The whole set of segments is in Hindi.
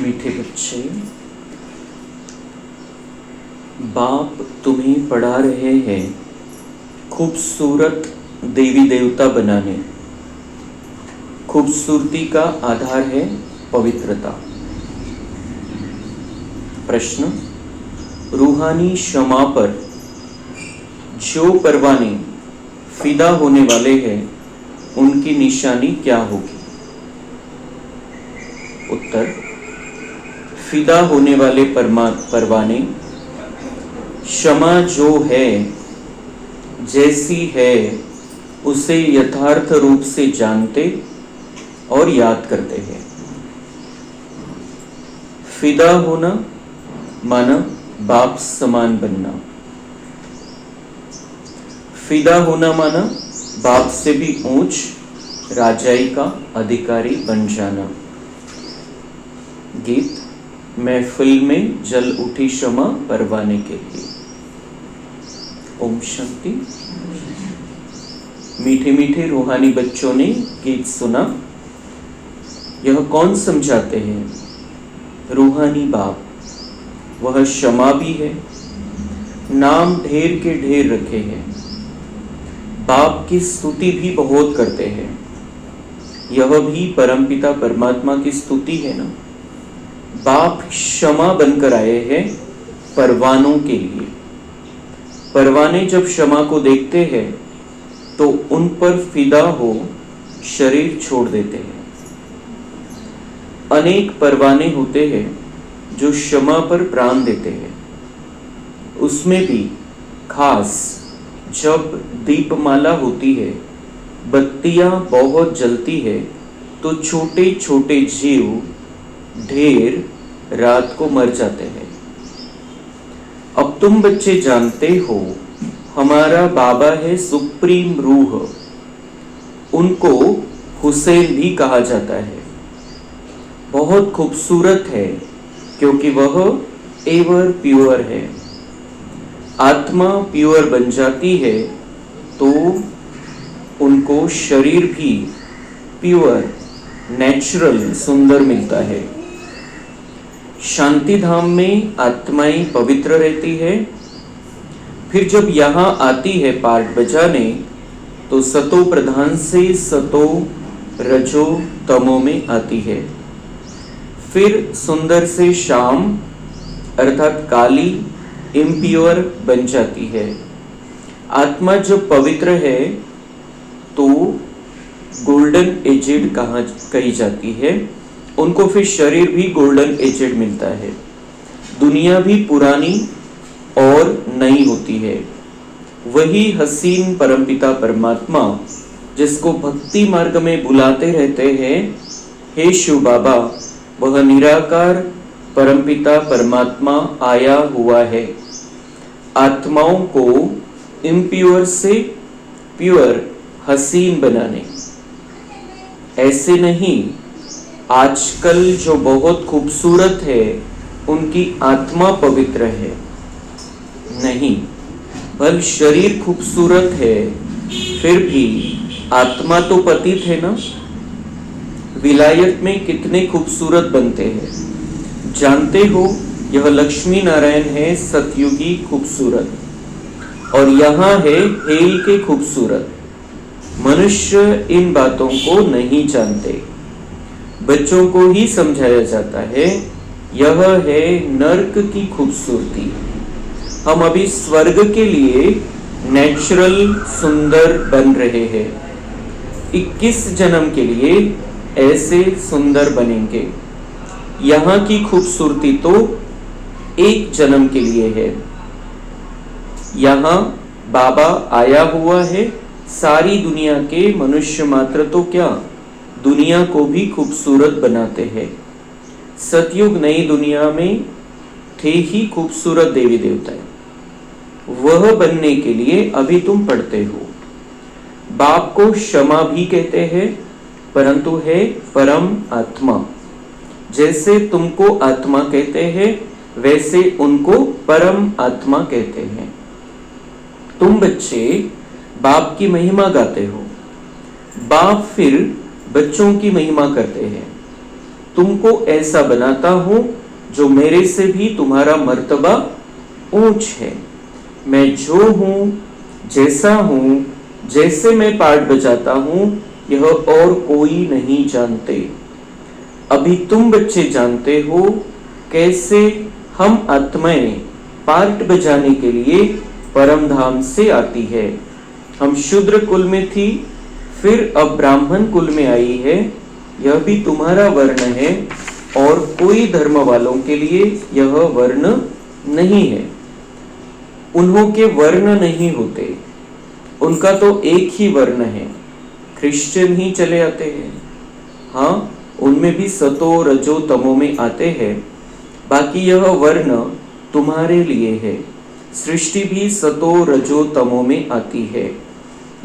मीठे बच्चे, बाप तुम्हें पढ़ा रहे हैं खूबसूरत देवी देवता बनाने। खूबसूरती का आधार है पवित्रता। प्रश्न, रूहानी क्षमा पर जो परवाने फिदा होने वाले हैं उनकी निशानी क्या होगी? उत्तर, फिदा होने वाले परवाने क्षमा जो है जैसी है उसे यथार्थ रूप से जानते और याद करते हैं। फिदा होना माना बाप समान बनना। फिदा होना माना बाप से भी ऊंच राजाई का अधिकारी बन जाना। गीत, महफिल में जल उठी क्षमा परवाने के लिए। ओम शांति। मीठे मीठे रूहानी बच्चों ने गीत सुना। यह कौन समझाते हैं? रूहानी बाप। वह क्षमा भी है, नाम ढेर के ढेर रखे हैं, बाप की स्तुति भी बहुत करते हैं। यह भी परमपिता परमात्मा की स्तुति है ना। बाप क्षमा बनकर आए हैं परवानों के लिए। परवाने जब क्षमा को देखते हैं तो उन पर फिदा हो शरीर छोड़ देते हैं। अनेक परवाने होते हैं जो क्षमा पर प्राण देते हैं। उसमें भी खास जब दीपमाला होती है, बत्तियां बहुत जलती है, तो छोटे छोटे जीव ढेर रात को मर जाते हैं। अब तुम बच्चे जानते हो हमारा बाबा है सुप्रीम रूह। उनको हुसैन भी कहा जाता है। बहुत खूबसूरत है क्योंकि वह एवर प्योर है। आत्मा प्योर बन जाती है तो उनको शरीर भी प्योर नेचुरल सुंदर मिलता है। शांति धाम में आत्माएं पवित्र रहती है। फिर जब यहाँ आती है पाठ बजाने तो सतो प्रधान से सतो रजो तमो में आती है। फिर सुंदर से शाम अर्थात काली इम्प्योर बन जाती है। आत्मा जब पवित्र है तो गोल्डन एजेड कही जाती है। उनको फिर शरीर भी गोल्डन एजेड मिलता है। दुनिया भी पुरानी और नई होती है। वही हसीन परमपिता परमात्मा जिसको भक्ति मार्ग में बुलाते रहते हैं, हे शिव बाबा, वह निराकार परमपिता परमात्मा आया हुआ है आत्माओं को इम्प्योर से प्योर हसीन बनाने। ऐसे नहीं, आजकल जो बहुत खूबसूरत है उनकी आत्मा पवित्र है। नहीं, भले शरीर खूबसूरत है फिर भी आत्मा तो पतित है ना। विलायत में कितने खूबसूरत बनते हैं जानते हो? यह लक्ष्मी नारायण है सतयुगी खूबसूरत, और यहाँ है हेल के खूबसूरत। मनुष्य इन बातों को नहीं जानते। बच्चों को ही समझाया जाता है। यह है नर्क की खूबसूरती। हम अभी स्वर्ग के लिए नेचुरल सुंदर बन रहे हैं। 21 जन्म के लिए ऐसे सुंदर बनेंगे। यहाँ की खूबसूरती तो एक जन्म के लिए है। यहाँ बाबा आया हुआ है। सारी दुनिया के मनुष्य मात्र तो क्या, दुनिया को भी खूबसूरत बनाते हैं। सतयुग नई दुनिया में थे ही खूबसूरत देवी देवताएं। वह बनने के लिए अभी तुम पढ़ते हो। बाप को क्षमा भी कहते हैं, परंतु है परम आत्मा। जैसे तुमको आत्मा कहते हैं वैसे उनको परम आत्मा कहते हैं। तुम बच्चे बाप की महिमा गाते हो। बाप फिर बच्चों की महिमा करते हैं। तुमको ऐसा बनाता हूं जो मेरे से भी तुम्हारा मर्तबा ऊंच है। मैं जो हूं, जैसा हूं, जैसे मैं पाठ बजाता हूं, यह और कोई नहीं जानते। अभी तुम बच्चे जानते हो कैसे हम आत्माएं पाठ बजाने के लिए परम धाम से आती है। हम शूद्र कुल में थी, फिर अब ब्राह्मण कुल में आई है। यह भी तुम्हारा वर्ण है और कोई धर्म वालों के लिए यह वर्ण नहीं है। उन्हों के वर्ण नहीं होते, उनका तो एक ही वर्ण है। क्रिश्चियन ही चले आते हैं, हाँ उनमें भी सतो रजो तमो में आते हैं। बाकी यह वर्ण तुम्हारे लिए है। सृष्टि भी सतो रजो तमो में आती है।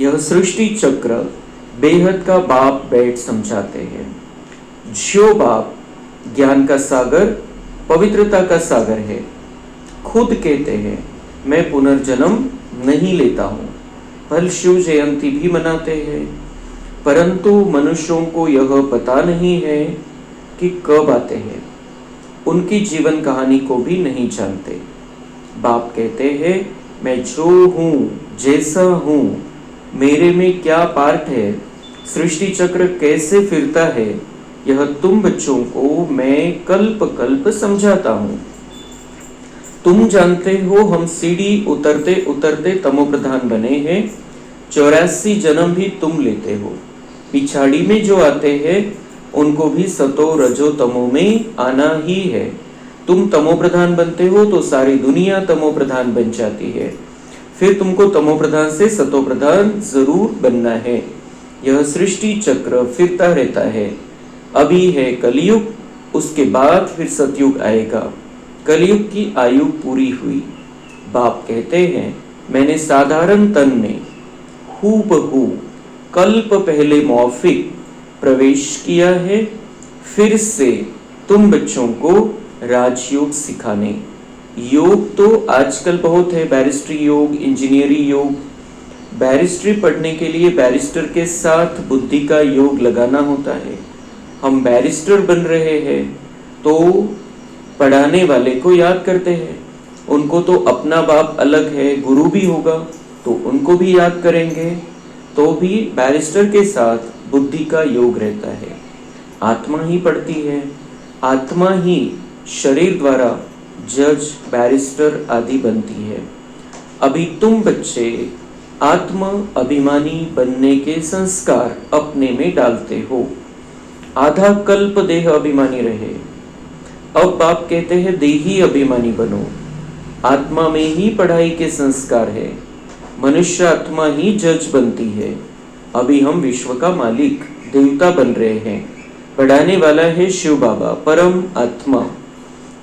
यह सृष्टि चक्र बेहद का बाप बैठ समझाते हैं। जो बाप ज्ञान का सागर, पवित्रता का सागर है, खुद कहते हैं मैं पुनर्जन्म नहीं लेता हूं। फल शिव जयंती भी मनाते हैं, परंतु मनुष्यों को यह पता नहीं है कि कब आते हैं। उनकी जीवन कहानी को भी नहीं जानते। बाप कहते हैं मैं जो हूं, जैसा हूं, मेरे में क्या पार्ट है, सृष्टि चक्र कैसे फिरता है, यह तुम बच्चों को मैं कल्प कल्प समझाता हूं। तुम जानते हो हम सीढ़ी उतरते उतरते तमो प्रधान बने हैं। 84 जन्म भी तुम लेते हो। पिछाड़ी में जो आते हैं उनको भी सतो रजो तमो में आना ही है। तुम तमो प्रधान बनते हो तो सारी दुनिया तमो प्रधान बन जाती है। फिर तुमको तमो प्रधान से सतो प्रधान जरूर बनना है। यह सृष्टि चक्र फिरता रहता है। अभी है कलयुग, उसके बाद फिर सतयुग आएगा। कलयुग की आयु पूरी हुई। बाप कहते हैं मैंने साधारण तन में हूबहू कल्प पहले मौफिक प्रवेश किया है, फिर से तुम बच्चों को राजयोग सिखाने। योग तो आजकल बहुत है, बैरिस्ट्री योग, इंजीनियरिंग योग। बैरिस्ट्री पढ़ने के लिए बैरिस्टर के साथ बुद्धि का योग लगाना होता है। हम बैरिस्टर बन रहे हैं तो पढ़ाने वाले को याद करते हैं। उनको तो अपना बाप अलग है, गुरु भी होगा तो उनको भी याद करेंगे। तो भी बैरिस्टर के साथ बुद्धि का योग रहता है। आत्मा ही पढ़ती है, आत्मा ही शरीर द्वारा जज, बैरिस्टर आदि बनती है। अभी तुम बच्चे आत्म अभिमानी बनने के संस्कार अपने में डालते हो। आधा कल्प देह अभिमानी रहे, अब बाप कहते हैं देही अभिमानी बनो। आत्मा में ही पढ़ाई के संस्कार है। मनुष्य आत्मा ही जज बनती है। अभी हम विश्व का मालिक देवता बन रहे हैं। पढ़ाने वाला है शिव बाबा, परम आत्मा।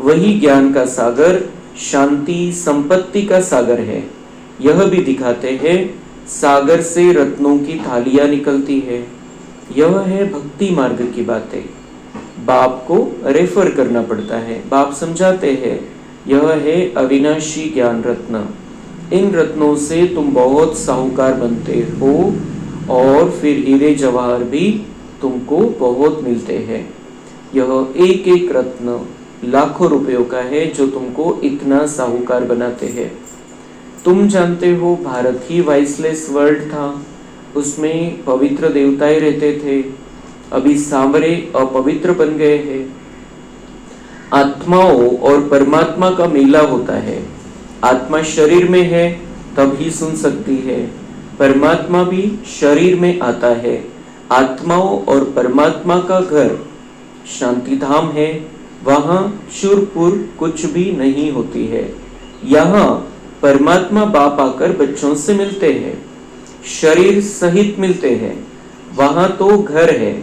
वही ज्ञान का सागर, शांति संपत्ति का सागर है। यह भी दिखाते हैं सागर से रत्नों की थालियां निकलती है। यह है भक्ति मार्ग की बातें। बाप को रेफर करना पड़ता है। बाप समझाते हैं यह है अविनाशी ज्ञान रत्न। इन रत्नों से तुम बहुत साहूकार बनते हो और फिर हीरे जवाहर भी तुमको बहुत मिलते हैं। यह एक एक रत्न लाखों रुपयों का है जो तुमको इतना साहूकार बनाते हैं। तुम जानते हो भारत ही वाइसलेस वर्ल्ड था, उसमें पवित्र देवताएं रहते थे। अभी सांवरे अपवित्र बन गए हैं। आत्माओं और परमात्मा का मेला होता है। आत्मा शरीर में है तब ही सुन सकती है, परमात्मा भी शरीर में आता है। आत्माओं और परमात्मा का घर शांति धाम है। वहां शुरपुर कुछ भी नहीं होती है। यहाँ परमात्मा बाप आकर बच्चों से मिलते हैं, शरीर सहित मिलते हैं। वहां तो घर है,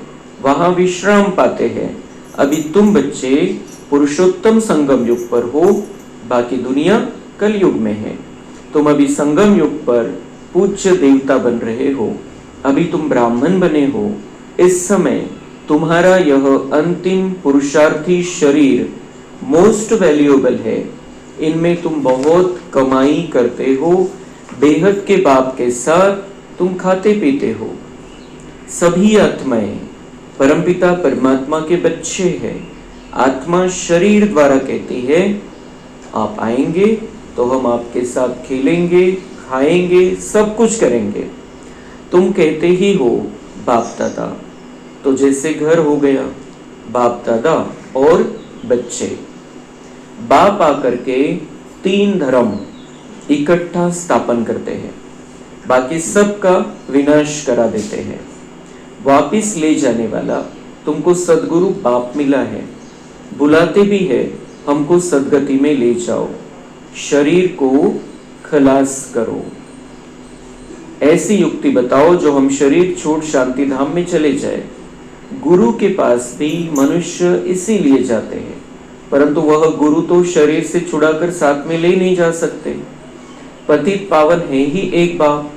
वहां विश्राम पाते हैं। अभी तुम बच्चे पुरुषोत्तम संगम युग पर हो, बाकी दुनिया कलयुग में है। तुम अभी संगम युग पर पूज्य देवता बन रहे हो। अभी तुम ब्राह्मण बने हो। इस समय तुम्हारा यह अंतिम पुरुषार्थी शरीर मोस्ट वैल्यूएबल है। इनमें तुम बहुत कमाई करते हो। बेहद के बाप के साथ तुम खाते पीते हो। सभी आत्माएं परमपिता परमात्मा के बच्चे हैं। आत्मा शरीर द्वारा कहती है आप आएंगे तो हम आपके साथ खेलेंगे, खाएंगे, सब कुछ करेंगे। तुम कहते ही हो बाप दादा, तो जैसे घर हो गया, बाप दादा और बच्चे। बाप आकर के 3 धर्म इकट्ठा स्थापन करते हैं, बाकी सबका विनाश करा देते हैं। वापिस ले जाने वाला तुमको सदगुरु बाप मिला है, बुलाते भी है हमको सदगति में ले जाओ, शरीर को खलास करो। ऐसी युक्ति बताओ जो हम शरीर छोड़ शांति धाम में चले जाए। गुरु के पास भी मनुष्य इसीलिए जाते हैं, परंतु वह गुरु तो शरीर से छुड़ाकर साथ में ले नहीं जा सकते। पतित पावन है ही एक बाप,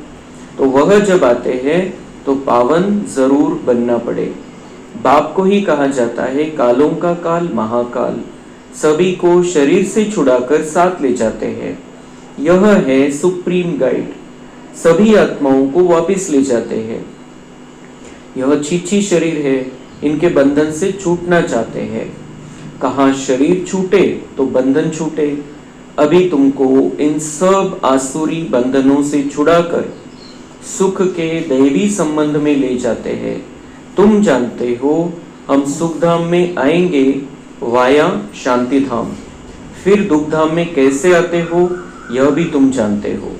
तो वह जब आते हैं तो पावन जरूर बनना पड़े। बाप को ही कहा जाता है कालों का काल महाकाल, सभी को शरीर से छुड़ाकर साथ ले जाते हैं। यह है सुप्रीम गाइड, सभी आत्माओं को वापस ले जाते हैं। यह छीछी शरीर है, इनके बंधन से छूटना चाहते हैं। कहाँ शरीर छूटे तो बंधन छूटे। अभी तुमको इन सब आसुरी बंधनों से छुड़ाकर सुख के दैवी संबंध में ले जाते हैं। तुम जानते हो हम सुख धाम में आएंगे वाया शांति धाम, फिर दुख धाम में कैसे आते हो यह भी तुम जानते हो।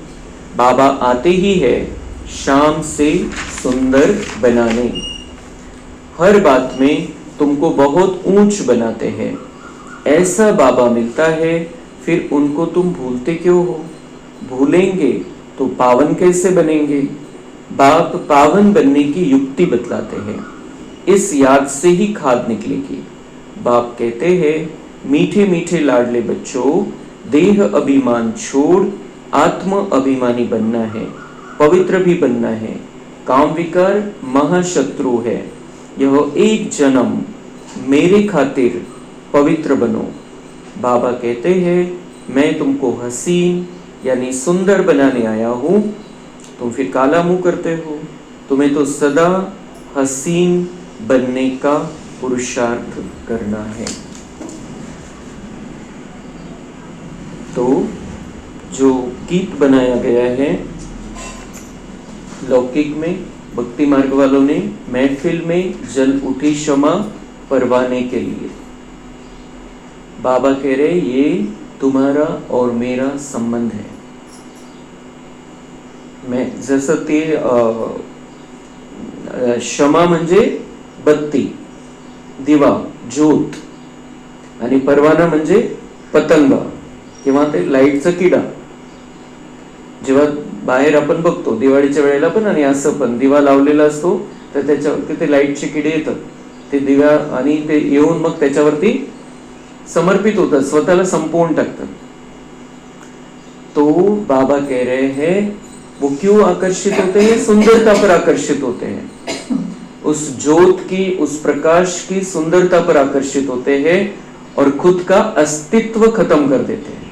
बाबा आते ही है शाम से सुंदर बनाने, हर बात में तुमको बहुत ऊंच बनाते हैं। ऐसा बाबा मिलता है, फिर उनको तुम भूलते क्यों हो? भूलेंगे तो पावन कैसे बनेंगे? बाप पावन बनने की युक्ति बतलाते हैं, इस याद से ही खाद निकलेगी। बाप कहते हैं मीठे मीठे लाडले बच्चों, देह अभिमान छोड़ आत्म अभिमानी बनना है, पवित्र भी बनना है। काम विकार महाशत्रु है, यह एक जन्म मेरे खातिर पवित्र बनो। बाबा कहते हैं मैं तुमको हसीन यानी सुंदर बनाने आया हूं, तुम फिर काला मुंह करते हो। तुम्हें तो सदा हसीन बनने का पुरुषार्थ करना है। तो जो गीत बनाया गया है लौकिक में, भक्ति मार्ग वालों ने महफिल में जल उठी क्षमा परवाने के लिए, बाबा कह रहे ये तुम्हारा और मेरा संबंध है। मैं जसं ते क्षमा म्हणजे बत्ती, दिवा, ज्योत, आणि परवाना म्हणजे पतंग किंवा ते लाईटचा किडा। जेव्हा बाहेर आपण बघतो दिवाळीच्या वेळेला पण आणि असं पण दिवा लावलेला असतो, तर त्याच्यावरती ते लाईटचे किडे येतात, ते दिव्या आणि ते येऊन मग त्याच्यावरती समर्पित होतात, स्वतःला संपवून टाकतात। तो बाबा कह रहे हैं वो क्यों आकर्षित होते हैं? सुंदरता पर आकर्षित होते हैं, उस ज्योत की, उस प्रकाश की सुंदरता पर आकर्षित होते हैं और खुद का अस्तित्व खत्म कर देते हैं।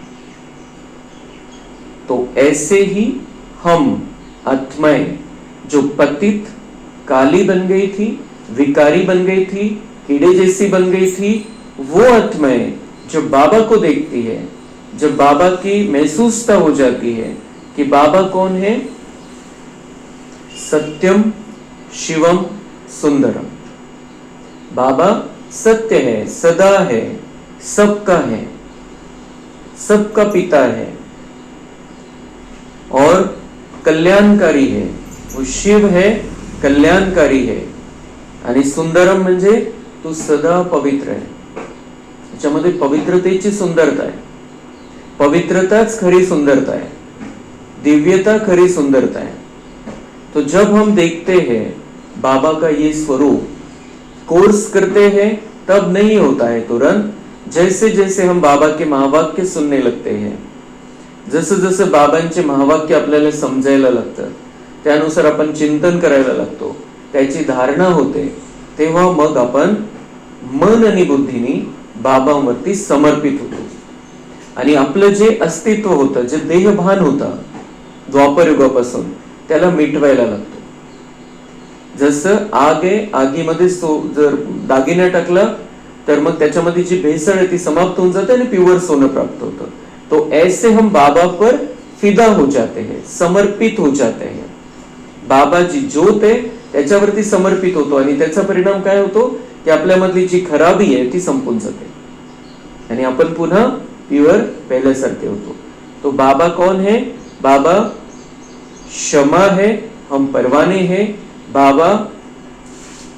तो ऐसे ही हम आत्माएं जो पतित काली बन गई थी, विकारी बन गई थी, कीड़े जैसी बन गई थी, वो आत्माएं जब बाबा को देखती है, जब बाबा की महसूसता हो जाती है कि बाबा कौन है, सत्यम शिवम सुंदरम, बाबा सत्य है, सदा है, सबका है, सबका पिता है और कल्याणकारी है। वो शिव है, कल्याणकारी है। आणि सुंदरम म्हणजे तो सदा पवित्र आहे। त्याच्यामध्ये पवित्रतेची सुंदरता आहे, पवित्रताच खरी सुंदरता है, दिव्यता खरी सुंदरता है। तो जब हम देखते हैं बाबा का ये स्वरूप, कोर्स करते हैं, तब नहीं होता है तुरंत। जैसे जैसे हम बाबा के महावाक्य सुनने लगते हैं, जसं जसं बाबांचे महावाक्य आपल्याला समजायला लागतं, त्यानुसार आपण चिंतन करायला लागतो, त्याची धारणा होते, तेव्हा मग आपण मन आणि बुद्धीने बाबांवरती समर्पित होतो आणि आपलं जे अस्तित्व होतं, जे देहभान होतं द्वापर युगापासून, त्याला मिटवायला लागतो। जसं आग आहे, आगीमध्ये जर दागिना टाकला तर मग त्याच्यामध्ये जी भेसळ आहे ती समाप्त होऊन जाते आणि प्युअर सोनं प्राप्त होतं. तो ऐसे हम बाबा पर फिदा हो जाते हैं, समर्पित हो जाते हैं. बाबा जी ज्योत आहे त्याच्यावरती समर्पित होतो आणि त्याचा परिणाम काय होतो की आपल्यामधली जी खराबी आहे ती संपून जाते आणि आपण पुन्हा प्युअर पहिल्यासारखे होतो. तो बाबा कौन है? बाबा क्षमा है, हम परवाने हैं. बाबा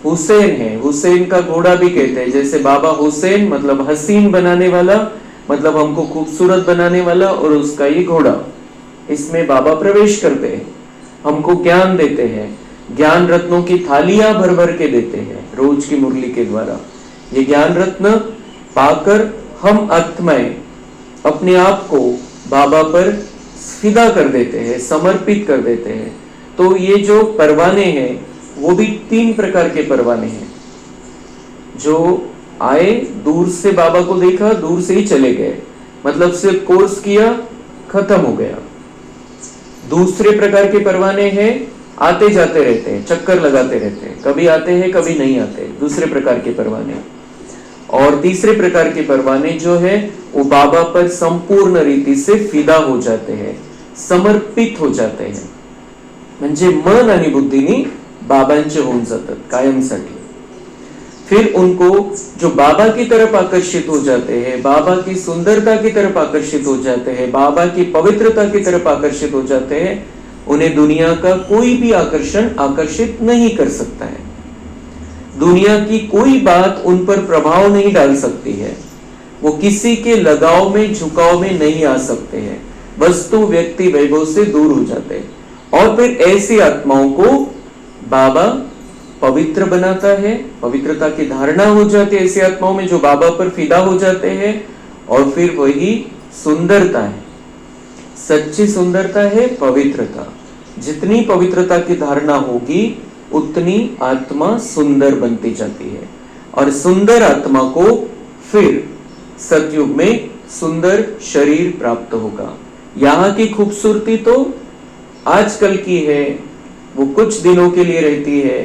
हुसैन है, हुसैन का घोड़ा भी कहते हैं. जैसे बाबा हुसैन मतलब हसीन बनाने वाला, मतलब हमको खूबसूरत बनाने वाला, और उसका ये घोड़ा, इसमें बाबा प्रवेश करते हैं, हमको ज्ञान देते हैं, ज्ञान रत्नों की थालियां भर भर के देते हैं रोज की मुरली के द्वारा. ये ज्ञान रत्न पाकर हम आत्माएं अपने आप को बाबा पर फिदा कर देते हैं, समर्पित कर देते हैं. तो ये जो परवाने हैं वो भी 3 प्रकार के परवाने हैं. जो आए, दूर से बाबा को देखा, दूर से ही चले गए, मतलब सिर्फ कोर्स किया, खत्म हो गया. दूसरे प्रकार के परवाने हैं, आते जाते रहते हैं, चक्कर लगाते रहते हैं, कभी आते हैं कभी नहीं आते, दूसरे प्रकार के परवाने. और तीसरे प्रकार के परवाने जो है वो बाबा पर संपूर्ण रीति से फिदा हो जाते हैं, समर्पित हो जाते हैं. म्हणजे मन आणि बुद्धीनी बाबांचे होऊन जातात कायमसाठी. फिर उनको जो बाबा की तरफ आकर्षित हो जाते हैं, बाबा की सुंदरता की तरफ आकर्षित हो जाते हैं, बाबा की पवित्रता की तरफ आकर्षित हो जाते हैं, उन्हें दुनिया का कोई भी आकर्षण आकर्षित नहीं कर सकता है. दुनिया की कोई बात उन पर प्रभाव नहीं डाल सकती है. वो किसी के लगाव में, झुकाव में नहीं आ सकते हैं. वस्तु, व्यक्ति, वैभव से दूर हो जाते हैं. और फिर ऐसी आत्माओं को बाबा पवित्र बनाता है, पवित्रता की धारणा हो जाती है ऐसी आत्माओं में जो बाबा पर फिदा हो जाते हैं. और फिर वही सुंदरता है, सच्ची सुंदरता है पवित्रता. जितनी पवित्रता की धारणा होगी उतनी आत्मा सुंदर बनती जाती है. और सुंदर आत्मा को फिर सतयुग में सुंदर शरीर प्राप्त होगा. यहाँ की खूबसूरती तो आजकल की है, वो कुछ दिनों के लिए रहती है.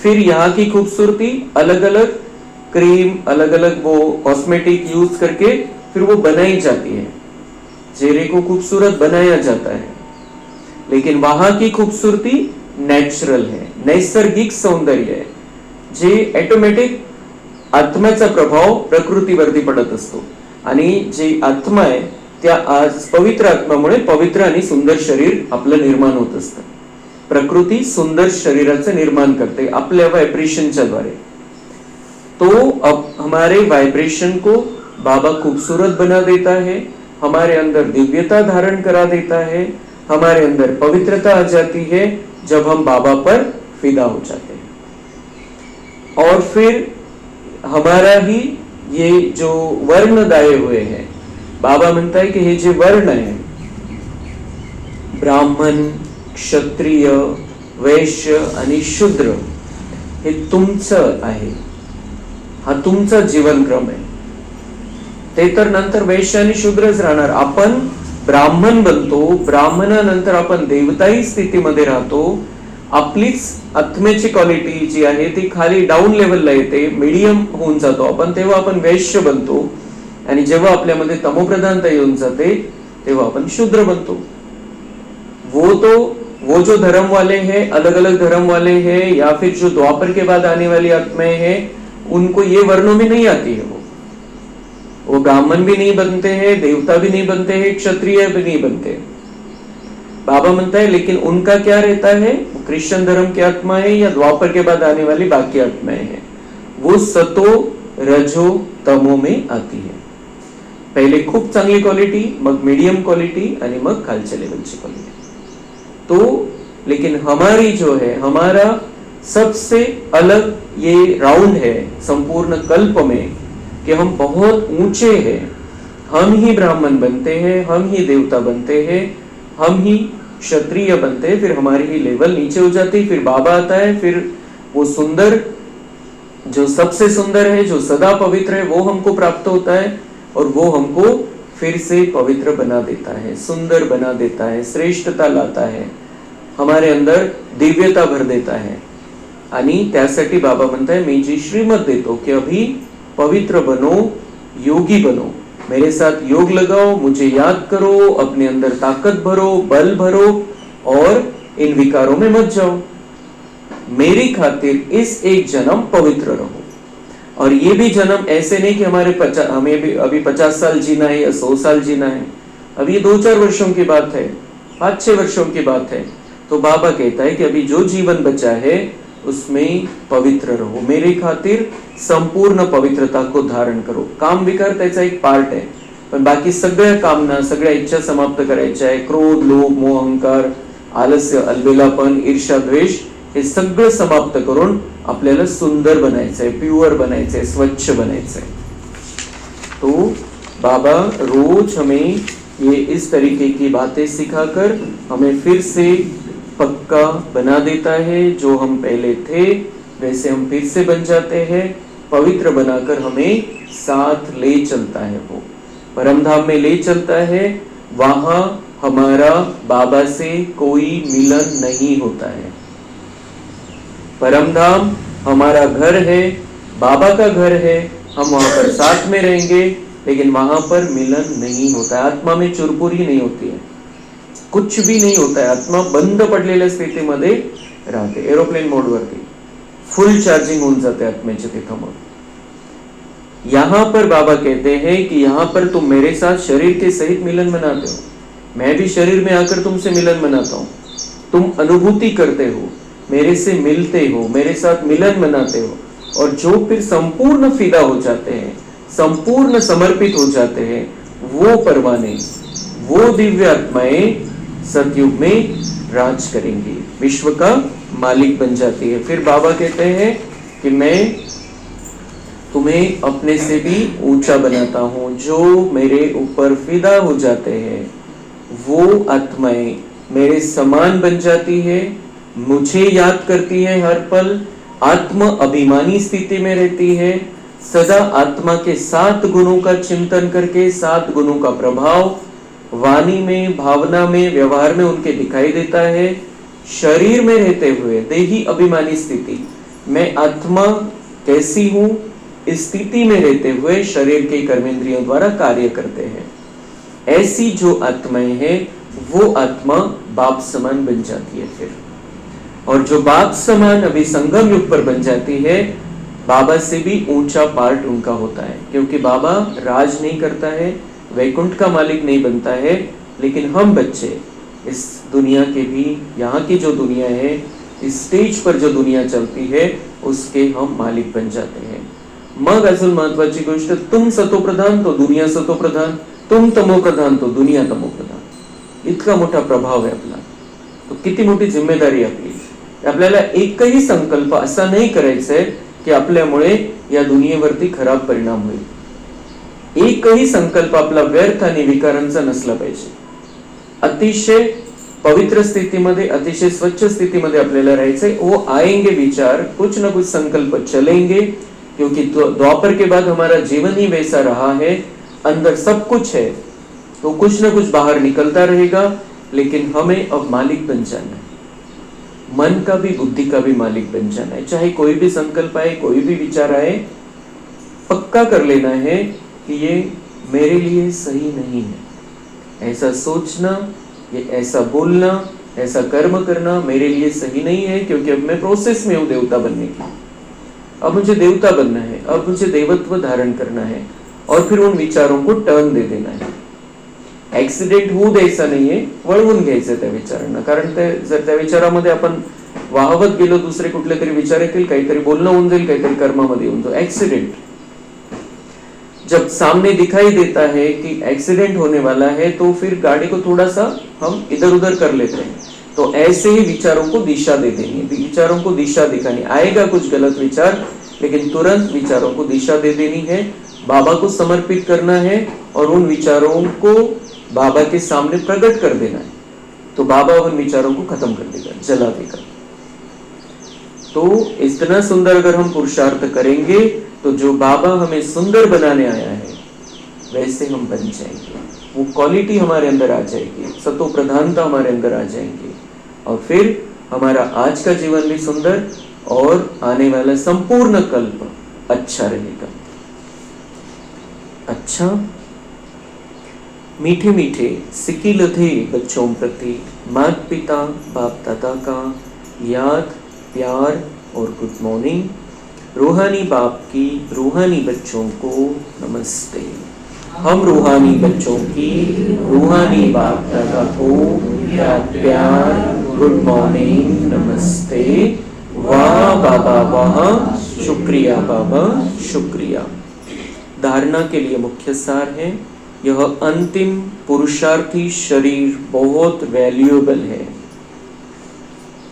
फिर यहाँ की खूबसूरती अलग अलग क्रीम, अलग अलग वो कॉस्मेटिक यूज करके फिर वो बनाई जाती है, चेहरे को खूबसूरत बनाया जाता है. लेकिन वहां की खूबसूरती नॅचरल है, नैसर्गिक सौंदर्य आहे, जे ऑटोमॅटिक आत्म्याचा प्रभाव प्रकृतीवरती पडत असतो. आणि जे आत्मा आहे त्या आज पवित्र आत्म्यामुळे पवित्र आणि सुंदर शरीर आपलं निर्माण होत असतं. प्रकृती सुंदर शरीराचं निर्माण करते आपल्या वाइब्रेशनच्या द्वारे. तो अब हमारे वाइब्रेशन को बाबा खूबसूरत बना देता है, हमारे अंदर दिव्यता धारण करा देता है, हमारे अंदर पवित्रता आ जाती है जब हम बाबा पर फिदा हो जाते हैं. और फिर हमारा ही ये जो वर्ण गाए हुए हैं, बाबा म्हणता है कि हे जे वर्ण आहे, ब्राह्मण, क्षत्रिय, वैश्य आणि शूद्र, हे तुमचं आहे, हा तुमचा जीवनक्रम आहे. ते तर नंतर वैश्य आणि शूद्रच राहणार. आपण ब्राह्मण बनतो, ब्राह्मणानंतर आपण देवताई स्थितीमध्ये राहतो. आपलीच आत्म्याची क्वालिटी जी आहे ती खाली डाऊन लेवलला येते, मीडियम होऊन जातो आपण, तेव्हा आपण वैश्य बनतो. आणि जेव्हा आपल्यामध्ये तमोप्रधानता येऊन जाते तेव्हा आपण शूद्र बनतो. वो जो धर्म वाले हैं, अलग अलग धर्म वाले हैं, या फिर जो द्वापर के बाद आने वाली आत्माएं हैं, उनको ये वर्णों में नहीं आती है. वो ब्राह्मण भी नहीं बनते हैं, देवता भी नहीं बनते हैं, क्षत्रिय भी नहीं बनते. बाबा म्हणता है लेकिन उनका क्या रहता है, वो क्रिश्चियन धर्म की आत्मा है या द्वापर के बाद आने वाली बाकी आत्माएं हैं. वो सतो, रजो, तमो में आती है. पहले खूप चांगली क्वालिटी, मग मीडियम क्वालिटी आणि मग खालच्या लेवलची क्वालिटी. तो लेकिन हमारी जो है, हमारा सबसे अलग ये राउंड है संपूर्ण कल्प में कि हम बहुत ऊंचे हैं. हम ही ब्राह्मण बनते हैं, हम ही देवता बनते हैं, हम ही क्षत्रिय बनते हैं, फिर हमारी ही लेवल नीचे हो जाती. फिर बाबा आता है, फिर वो सुंदर, जो सबसे सुंदर है, जो सदा पवित्र है, वो हमको प्राप्त होता है. और वो हमको फिर से पवित्र बना देता है, सुंदर बना देता है, श्रेष्ठता लाता है, हमारे अंदर दिव्यता भर देता है. आणि त्यासाठी बाबा म्हणताय मी जी श्रीमत देतो कि अभी पवित्र बनो, योगी बनो, मेरे साथ योग लगाओ, मुझे याद करो, अपने अंदर ताकत भरो, बल भरो और इन विकारों में मत जाओ। मेरी खातिर इस एक जन्म पवित्र रहो। और ये भी जन्म ऐसे नहीं कि हमें भी अभी 50 साल जीना है या 100 साल जीना है, अभी ये 2-4 वर्षों की बात है, 5-6 वर्षों की बात है। तो बाबा कहता है कि अभी जो जीवन बचा है उसमें पवित्र रहो, मेरे खातिर संपूर्ण पवित्रता को धारण करो। काम विकार त्याचा एक पार्ट आहे, पण बाकी सगळ्या कामना, सगळ्या इच्छा समाप्त करायच्या आहे। क्रोध, लोभ, मोह, अहंकार, आलस्य, अलबेलापन, ईर्ष्या, द्वेष हे सगळं समाप्त करून आपल्याला सुंदर बनायचंय, प्युअर बनायचंय, स्वच्छ बनायचंय। तो बाबा रोज हमें ये इस तरीके की बातें सिखाकर हमें फिर से पक्का बना देता है। जो हम पहले थे वैसे हम फिर से बन जाते हैं, पवित्र बनाकर हमें साथ ले चलता है, वो परम धाम में ले चलता है। वहां हमारा बाबा से कोई मिलन नहीं होता है। परम धाम हमारा घर है, बाबा का घर है, हम वहां पर साथ में रहेंगे, लेकिन वहां पर मिलन नहीं होता है। आत्मा में चुरपुरी नहीं होती है, कुछ भी नहीं होता है। आत्मा बंद पडलेल्या स्थितीमध्ये राहते, एरोप्लेन मोडवरती फुल चार्जिंग होऊन जाते आत्मेचे तिथं। मग यहां पर बाबा कहते हैं कि यहां पर तुम मेरे साथ शरीर के सहित मिलन मनाते हो, मैं भी शरीर में आकर तुमसे मिलन मनाता हूं। तुम अनुभूति करते हो, मेरे से मिलते हो, मेरे साथ मिलन मनाते हो, और जो फिर संपूर्ण फिदा हो जाते हैं, संपूर्ण समर्पित हो जाते हैं, वो परवाने, वो दिव्य आत्माएं सतयुग में राज करेंगी, विश्व का मालिक बन जाती है। फिर बाबा कहते हैं कि मैं तुम्हें अपने से भी ऊंचा बनाता हूं। जो मेरे ऊपर फिदा हो जाते हैं वो आत्माएं मेरे समान बन जाती है, मुझे याद करती है हर पल, आत्म अभिमानी स्थिति में रहती है, सदा आत्मा के 7 गुणों का चिंतन करके 7 गुणों का प्रभाव वाणी में, भावना में, व्यवहार में उनके दिखाई देता है। शरीर में रहते हुए देही अभिमानी स्थिति, मैं आत्मा कैसी हूं, इस स्थिति में रहते हुए शरीर के कर्मेंद्रियों द्वारा कार्य करते हैं। ऐसी जो आत्माएं हैं वो आत्मा बाप समान बन जाती है फिर, और जो बाप समान अभी संगम युग पर बन जाती है, बाबा से भी ऊंचा पार्ट उनका होता है, क्योंकि बाबा राज नहीं करता है, वैकुंठ का मालिक नहीं बनता है, लेकिन हम बच्चे इस दुनिया के भी, यहाँ की जो दुनिया है, इस स्टेज पर जो दुनिया चलती है उसके हम मालिक बन जाते हैं। मग अजून महत्वाची गोष्ट, तुम सतोप्रधान तो दुनिया सतोप्रधान, तुम तमोप्रधान तो दुनिया तमोप्रधान। इतका मोठा प्रभाव आहे आपला, तो किती मोठी जिम्मेदारी आपली। आपल्याला एकही संकल्प असा नाही करायचा आहे की आपल्यामुळे या दुनियेवरती खराब परिणाम होईल। एकही संकल्प आपला व्यर्थ आणि विकारांचा नसला पाहिजे। अतिशय पवित्र स्थितीमध्ये, अतिशय स्वच्छ स्थितीमध्ये आपल्याला राहायचंय। वो आएंगे विचार, कुछ ना कुछ संकल्प चलेंगे, क्योंकि द्वापर के बाद हमारा जीवन ही वैसा रहा है, अंदर सब कुछ है तो कुछ ना कुछ बाहर निकलता रहेगा, लेकिन हमें अब मालिक बन जाना है, मन का भी, बुद्धि का भी मालिक बन जाना है। चाहे कोई भी संकल्प आए, कोई भी विचार आए, पक्का कर लेना है कि ये मेरे लिए सही नहीं है। ऐसा सोचना, ये ऐसा बोलना, ऐसा कर्म करना मेरे लिए सही नहीं है, क्योंकि अब मैं प्रोसेस में हूं देवता बनने की। अब मुझे देवता बनना है, अब मुझे देवत्व धारण करना है, और फिर उन विचारों को टर्न दे देना है। ऍक्सिडेंट होऊ द्यायचा नाहीये, वळवून घ्यायचं त्या विचारांना। कारण ते जर त्या विचारामध्ये आपण वाहवत गेलो, दुसरे कुठले तरी विचार येतील, काहीतरी बोलणं होऊन जाईल, काहीतरी कर्मामध्ये येऊन जाईल। एक्सीडेंट जब सामने दिखाई देता है कि एक्सीडेंट होने वाला है, तो फिर गाड़ी को थोड़ा सा हम इधर उधर कर लेते हैं। तो ऐसे ही विचारों को दिशा दे देनी, विचारों को दिशा दिखानी। आएगा कुछ गलत विचार, लेकिन तुरंत विचारों को दिशा दे देनी है, बाबा को समर्पित करना है, और उन विचारों को बाबा के सामने प्रकट कर देना है। तो बाबा उन विचारों को खत्म कर देगा, जला देगा। तो इतना सुंदर अगर हम पुरुषार्थ करेंगे, तो जो बाबा हमें सुंदर बनाने आया है वैसे हम बन जाएंगे। वो क्वालिटी हमारे अंदर आ जाएगी, सतो प्रधानता हमारे अंदर आ जाएंगी, और फिर हमारा आज का जीवन भी सुंदर, और आने वाला संपूर्ण कल्प अच्छा रहेगा। अच्छा, मीठे मीठे सिकिलधे बच्चों प्रति माता पिता बाप दादा का याद, प्यार और गुड मॉर्निंग। रूहानी बाप की रूहानी बच्चों को नमस्ते। हम रूहानी बच्चों की रूहानी बाप दादा को याद, प्यार, गुड मॉर्निंग, नमस्ते। वाह बाबा वाह, शुक्रिया बाबा शुक्रिया। धारणा के लिए मुख्य सार है, यह अंतिम पुरुषार्थी शरीर बहुत वैल्यूएबल है।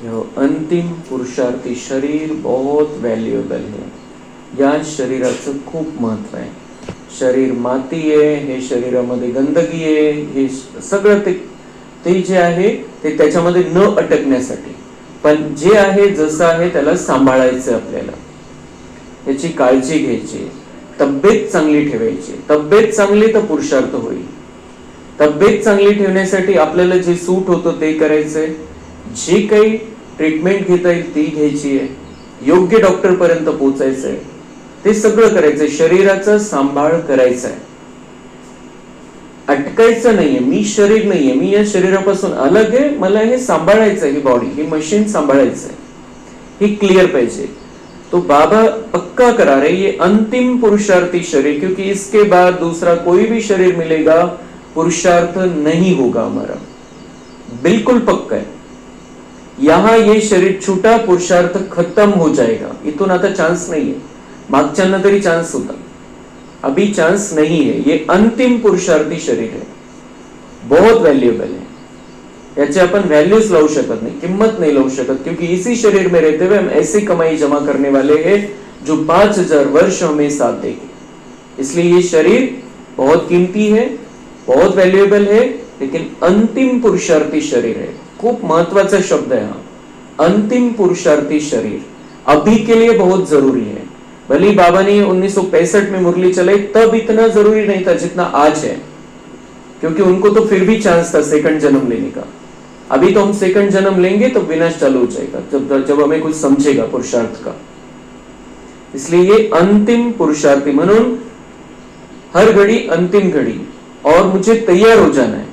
यह अंतिम पुरुषार्थी शरीर बहुत वैल्यूएबल है। या शरीराचं खूप महत्व आहे। शरीर माती आहे, हे शरीरामध्ये गंदगी आहे, हे सगळं ते जे आहे ते त्याच्यामध्ये न अटकण्यासाठी, पण जे आहे जसं आहे त्याला सांभाळायचं, आपल्याला त्याची काळजी घ्यायची, तब्येत चांगली ठेवायची। तब्येत चांगली तर पुरुषार्थ होईल। तब्येत चांगली ठेवण्यासाठी आपल्याला जे सूट होतं ते करायचंय, जे काही ट्रीटमेंट घेता येईल ती घ्यायची आहे, योग्य डॉक्टर पर्यंत पोहोचायचंय, ते सगळं करायचंय। शरीराचा सांभाळ करायचा आहे, अटकायचं नाहीये। मी शरीर नाहीये, मी या शरीरापासून अलग आहे, मला हे सांभाळायचं आहे, ही बॉडी, ही मशीन सांभाळायचं आहे, ही क्लियर पाहिजे। तो बाबा पक्का करा रहे ये अंतिम पुरुषार्थी शरीर, क्योंकि इसके बाद दूसरा कोई भी शरीर मिलेगा पुरुषार्थ नहीं होगा हमारा, बिल्कुल पक्का है। यहां ये शरीर छूटा, पुरुषार्थ खत्म हो जाएगा। इथून आता चान्स नहीं है, मागच्यांना तरी चान्स होता, अभी चान्स नहीं है। ये अंतिम पुरुषार्थी शरीर है, बहुत वैल्यूएबल है। याचे अपन वैल्यूज लाऊ शकत नहीं, किम्मत नहीं लाऊ शकत, क्योंकि इसी शरीर में रहते हुए हम ऐसी कमाई जमा करने वाले हैं जो 5000 वर्ष हमें साथ देगी। इसलिए ये शरीर बहुत कीमती है, बहुत वैल्यूएबल है, लेकिन अंतिम पुरुषार्थी शरीर है। खूब महत्वाचा शब्द है यहाँ, अंतिम पुरुषार्थी शरीर अभी के लिए बहुत जरूरी है। भले बाबा ने 1965 में मुरली चलाई, तब इतना जरूरी नहीं था जितना आज है, क्योंकि उनको तो फिर भी चांस था सेकंड जन्म लेने का। अभी तो हम सेकंड जन्म लेंगे तो विनाश चालू हो जाएगा, जब हमें कुछ समझेगा पुरुषार्थ का। इसलिए ये अंतिम पुरुषार्थी, म्हणून हर घड़ी अंतिम घड़ी, और मुझे तैयार हो जाना है।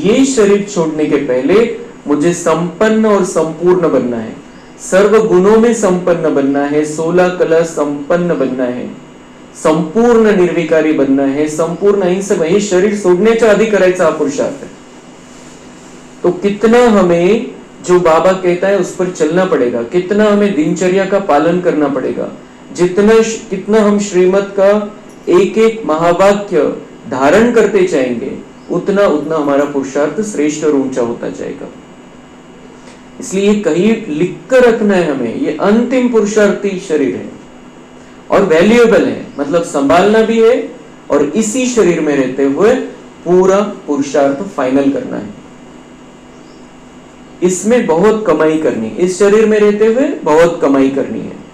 ये शरीर छोड़ने के पहले मुझे संपन्न और संपूर्ण बनना है, सर्व गुणों में संपन्न बनना है, 16 कला संपन्न बनना है, संपूर्ण निर्विकारी बनना है, संपूर्ण अहिंसक। हे शरीर सोडण्याच्या आधी करायचा हा पुरुषार्थ है। तो कितना हमें जो बाबा कहता है उस पर चलना पड़ेगा, कितना हमें दिनचर्या का पालन करना पड़ेगा, कितना हम श्रीमत का एक एक महावाक्य धारण करते जाएंगे, उतना उतना हमारा पुरुषार्थ श्रेष्ठ और ऊंचा होता जाएगा। इसलिए कहीं लिख कर रखना है हमें, ये अंतिम पुरुषार्थी शरीर है और वैल्यूएबल है, मतलब संभालना भी है, और इसी शरीर में रहते हुए पूरा पुरुषार्थ फाइनल करना है। इसमें बहुत कमाई करनी, इस शरीर में रहते हुए बहुत कमाई करनी है।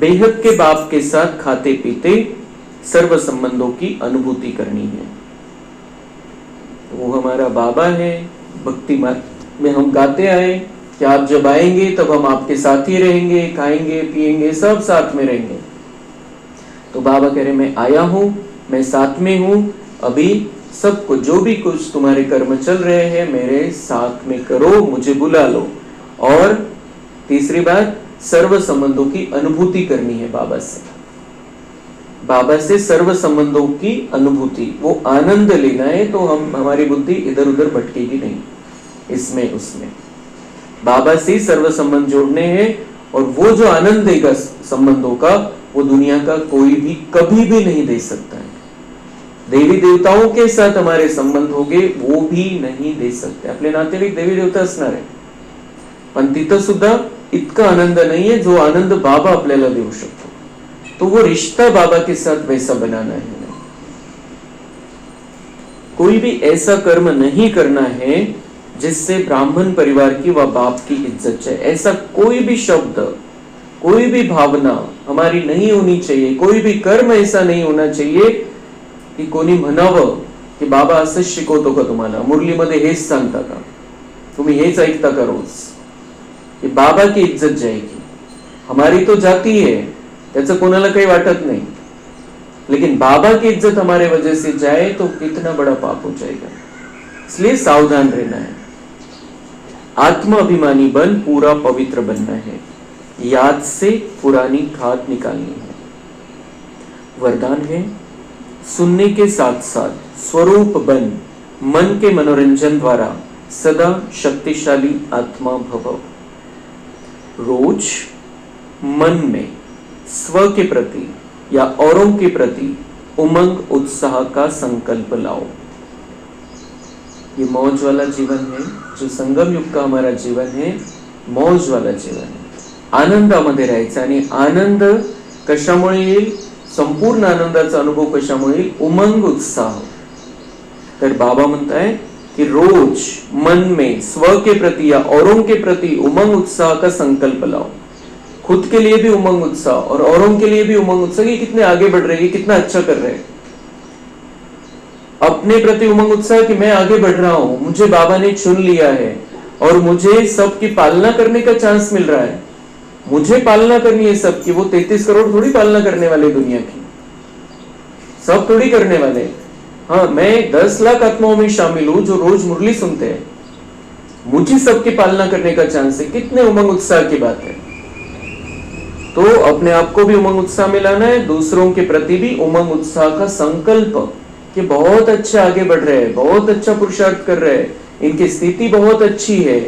बेहद के बाप के साथ खाते पीते सर्व संबंधों की अनुभूति करनी है। वो हमारा बाबा है। भक्ति मार्ग में हम गाते आए कि आप जब आएंगे तब हम आपके साथ ही रहेंगे, खाएंगे पिएंगे, सब साथ में रहेंगे। तो बाबा कह रहे मैं आया हूं, मैं साथ में हूं, अभी सबको जो भी कुछ तुम्हारे कर्म चल रहे हैं मेरे साथ में करो, मुझे बुला लो। और तीसरी बात, सर्व संबंधों की अनुभूति करनी है बाबा से। बाबा से सर्व संबंधों की अनुभूति, वो आनंद लेना है। तो हमारी बुद्धि इधर उधर भटकेगी नहीं, इसमें उसमें बाबा से सर्व संबंध जोड़ने हैं। और वो जो आनंद देगा संबंधों का, वो दुनिया का कोई भी कभी भी नहीं दे सकता है। देवी देवताओं के साथ हमारे संबंध होंगे, वो भी नहीं दे सकते। आपले नातेवाईक देवी देवता असणार आहे, पण तिथं सुद्धा इतका आनंद नहीं है जो आनंद बाबा आपल्याला देऊ शकतो। तो वो रिश्ता बाबा के साथ वैसा बनाना है। कोई भी ऐसा कर्म नहीं करना है जिससे ब्राह्मण परिवार की व बाप की इज्जत जाए। ऐसा कोई भी शब्द, कोई भी भावना हमारी नहीं होनी चाहिए। कोई भी कर्म ऐसा नहीं होना चाहिए की कोणी म्हणावं की बाबा असंच शिकवतो का तुम्हाला, मुरलीमध्ये हेच सांगता का। तुम्ही हेच ऐकता का रोज, की बाबा की इज्जत जाएगी, हमारी तो जाती है, त्याचं कोणाला काही वाटत नहीं, लेकिन बाबा की इज्जत हमारे वजह से जाए तो कितना बड़ा पाप हो जाएगा। इसलिए सावधान रहना है। आत्म अभिमानी बन पूरा पवित्र बनना है, याद से पुरानी खाद निकालनी है। वरदान है, सुनने के साथ साथ स्वरूप बन मन के मनोरंजन द्वारा सदा शक्तिशाली आत्मा भव। रोज मन में स्व के प्रति या औरों के प्रति उमंग उत्साह का संकल्प लाओ। ये मौज वाला जीवन है, जो संगम युग का हमारा जीवन है, मौज वाला जीवन है। आनंदामध्ये राहायचं, आणि आनंद कशामुळे येईल, संपूर्ण आनंदाचा अनुभव कशामुळे येईल, उमंग उत्साह। तर बाबा म्हणताय कि रोज मन में स्व के प्रति या औरों के प्रति उमंग उत्साह का संकल्प लाओ। खुद के लिए भी उमंग उत्साह और औरों के लिए भी उमंग उत्साह, ये कितने आगे बढ़ रहे हैं, कितना अच्छा कर रहे हैं। अपने प्रति उमंग उत्साह कि मैं आगे बढ़ रहा हूं, मुझे बाबा ने चुन लिया है और मुझे सबकी पालना करने का चांस मिल रहा है। मुझे पालना करनी है सबकी, वो 33 करोड़ थोड़ी पालना करने वाले दुनिया की, सब थोड़ी करने वाले। हाँ, मैं 10 लाख आत्माओं में शामिल हूं जो रोज मुरली सुनते हैं, मुझे सबकी पालना करने का चांस है। कितने उमंग उत्साह की बात है। तो अपने आप को भी उमंग उत्साह में लाना है, दूसरों के प्रति भी उमंग उत्साह का संकल्प कि बहुत अच्छा आगे बढ़ रहे हैं, बहुत अच्छा पुरुषार्थ कर रहे हैं, इनकी स्थिति बहुत अच्छी है,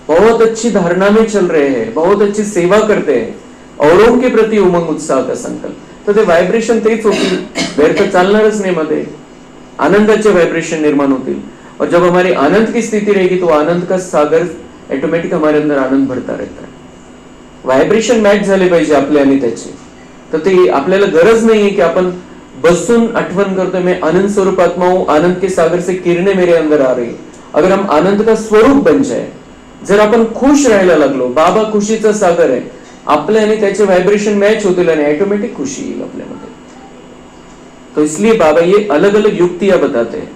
बहुत अच्छी धारणा में चल रहे हैं, बहुत अच्छी सेवा करते हैं, औरों के प्रति उमंग उत्साह का संकल्प। तर ते व्हायब्रेशन तेच होतील, व्यर्थ चालणारच नाही, मध्ये आनंदाचे व्हायब्रेशन निर्माण होतील। और जब हमारी आनंद की स्थिति रहेगी तो आनंद का सागर ऑटोमेटिक हमारे अंदर आनंद भरता रहता है। व्हायब्रेशन मॅच झाले पाहिजे आपले आणि त्याचे। तर ते आपल्याला गरज नाहीये की आपण बसून आठवण करते मैं आनंद स्वरूप आत्मा हूं, आनंद के सागर से किरणें मेरे अंदर आ रही। अगर हम आनंद का स्वरूप बन जाए, जर आपण खुश राहायला लागलो, बाबा खुशीचा सागर आहे, आपल्या आणि त्याचे व्हायब्रेशन मॅच होतील आणि ऑटोमेटिक खुशी येईल आपल्यामध्ये। तो इसलिए बाबा ये अलग अलग युक्तियां बताते हैं।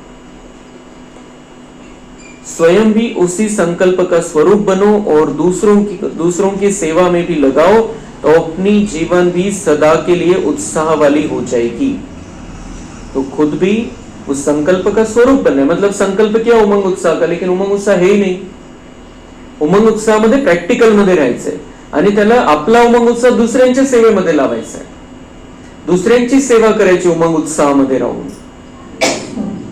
स्वयं भी उसी संकल्प का स्वरूप बनो और दूसरों की सेवा में भी लगाओ, तो अपनी जीवन भी सदा के लिए उत्साह वाली हो जाएगी। तो खुद भी उस संकल्प का स्वरूप बनना, मतलब संकल्प क्या, उमंग उत्साह का, लेकिन उमंग उत्साह हे ही नाही। उमंग उत्साहामध्ये प्रॅक्टिकल मध्ये राहायचंय आणि त्याला आपला उमंग उत्साह दुसऱ्यांच्या सेवेमध्ये लावायचा आहे, दुसऱ्यांची सेवा करायची उमंग उत्साहामध्ये राहून।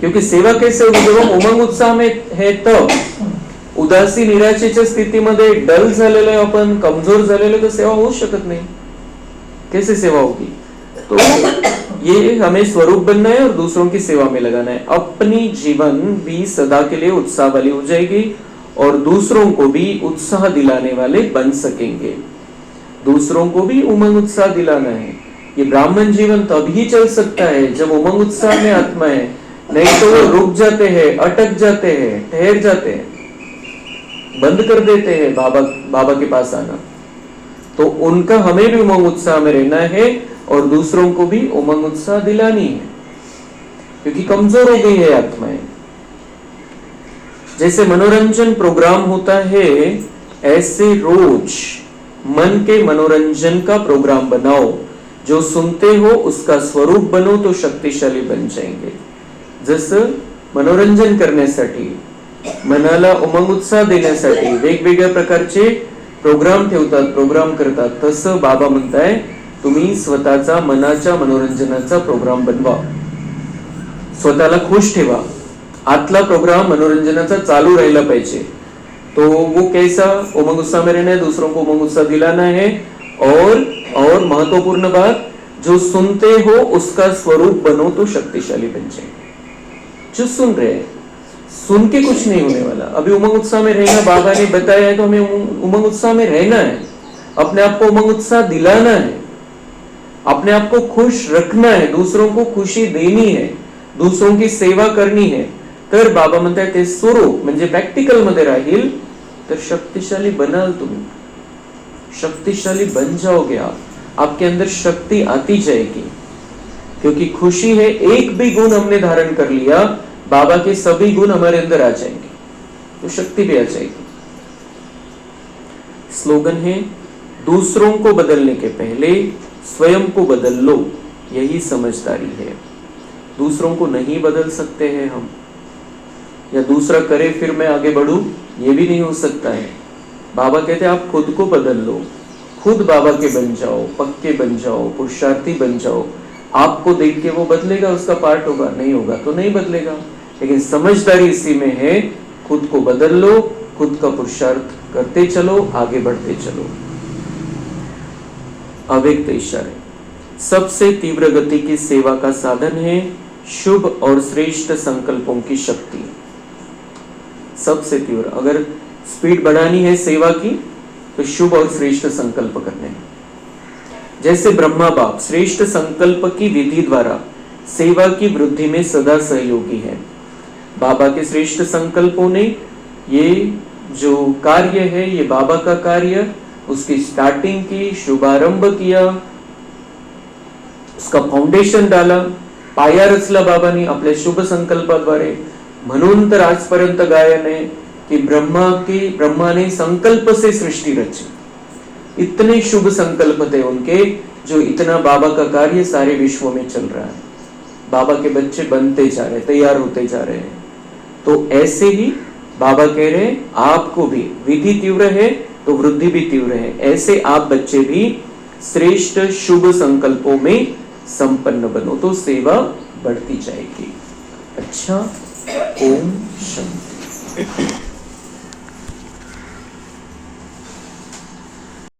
क्योंकि सेवा कैसे होगी, जब हम उमंग उत्साह में है तब। उदासी निराशेच्या स्थितीमध्ये डल झालेलो आहे आपण, कमजोर झालेलो, तो सेवा होऊ शकत नाही। कैसे सेवा होगी? तो ये हमें स्वरूप बनना है और दूसरों की सेवा में लगाना है। अपनी जीवन भी सदा के लिए उत्साह वाली हो जाएगी और दूसरों को भी उत्साह दिलाने वाले बन सकेंगे। दूसरों को भी उमंग उत्साह दिलाना है। ये ब्राह्मण जीवन तभी चल सकता है जब उमंग उत्साह में आत्मा है, नहीं तो वो रुक जाते हैं, अटक जाते हैं, ठहर जाते हैं, बंद कर देते हैं बाबा के पास आना। तो उनका हमें भी उमंग उत्साह में रहना है और दूसरों को भी उमंग उत्साह दिलानी है, क्योंकि कमजोर हो गई है आत्माएं। जैसे मनोरंजन प्रोग्राम होता है, ऐसे रोज मन के मनोरंजन का प्रोग्राम बनाओ। जो सुनते हो उसका स्वरूप बनो तो शक्तिशाली बन जाएंगे। जसं मनोरंजन करण्यासाठी, मनाला उमंग उत्साह देण्यासाठी वेगवेगळ्या प्रकारचे प्रोग्राम ठेवतात, प्रोग्राम करतात, तसं बाबा म्हणताय तुम्ही स्वतःचा मनाच्या मनोरंजनाचा प्रोग्राम बनवा। स्वतःला खुश ठेवा। आतला प्रोग्राम मनोरंजनाचा चालू राहिला पाहिजे। तो वो कैसा, उमंग उत्साह में रहना है, दूसरों को उमंग उत्साह दिलाना है, और महत्वपूर्ण बात, जो सुनते हो उसका स्वरूप बनो तो शक्तिशाली बन जाएंगे। जो सुन रहे हैं, सुन के कुछ नहीं होने वाला। अभी उमंग उत्साह में रहना बाबा ने बताया है, तो हमें उमंग उत्साह में रहना है, अपने आप को उमंग उत्साह दिलाना है, अपने आप को खुश रखना है, दूसरों को खुशी देनी है, दूसरों की सेवा करनी है। तर बाबा म्हणतात ते स्वरूप म्हणजे प्रॅक्टिकल मध्ये राहील तर शक्तिशाली बनाल तुम्ही, शक्तिशाली बन जाओगे आप। आपके अंदर शक्ति आती जाएगी, क्योंकि खुशी है। एक भी गुण हमने धारण कर लिया, बाबा के सभी गुण हमारे अंदर आ जाएंगे। तो शक्ति भी आ जाएगी। स्लोगन है, दूसरों को बदलने के पहले स्वयं को बदल लो, यही समझदारी है। दूसरों को नहीं बदल सकते हैं हम, या दूसरा करे फिर मैं आगे बढ़ूं, ये भी नहीं हो सकता है। बाबा कहते हैं आप खुद को बदल लो, खुद बाबा के बन जाओ, पक्के बन जाओ, पुरुषार्थी बन जाओ। आपको देख के वो बदलेगा, उसका पार्ट होगा, नहीं होगा तो नहीं बदलेगा। लेकिन समझदारी इसी में है, खुद को बदल लो, खुद का पुरुषार्थ करते चलो, आगे बढ़ते चलो। अव्यक्त इशारे, सबसे तीव्र गति की सेवा का साधन है शुभ और श्रेष्ठ संकल्पों की शक्ति। सबसे तीव्र, अगर स्पीड बढ़ानी है सेवा की तो शुभ और श्रेष्ठ संकल्प करने हैं। जैसे ब्रह्मा बाप श्रेष्ठ संकल्प की विधि द्वारा सेवा की वृद्धि में सदा सहयोगी है। बाबा के श्रेष्ठ संकल्पों ने ये जो कार्य है, ये बाबा का कार्य, उसकी स्टार्टिंग की, शुभारंभ किया, उसका फाउंडेशन डाला, पाया रचला बाबांनी आपल्या शुभ संकल्पाद्वारे। म्हणून तर आजपर्यंत गायन है कि ब्रह्मा ने संकल्प से सृष्टि रची। इतने शुभ संकल्प थे उनके, जो इतना बाबा का कार्य सारे विश्व में चल रहा है। बाबा के बच्चे बनते जा रहे, तैयार होते जा रहे हैं। तो ऐसे ही बाबा कह रहे हैं आपको भी विधि तीव्र है तो वृद्धि भी तीव्र है। ऐसे आप बच्चे भी श्रेष्ठ शुभ संकल्पों में संपन्न बनो तो सेवा बढ़ती जाएगी। अच्छा, ओम शांति।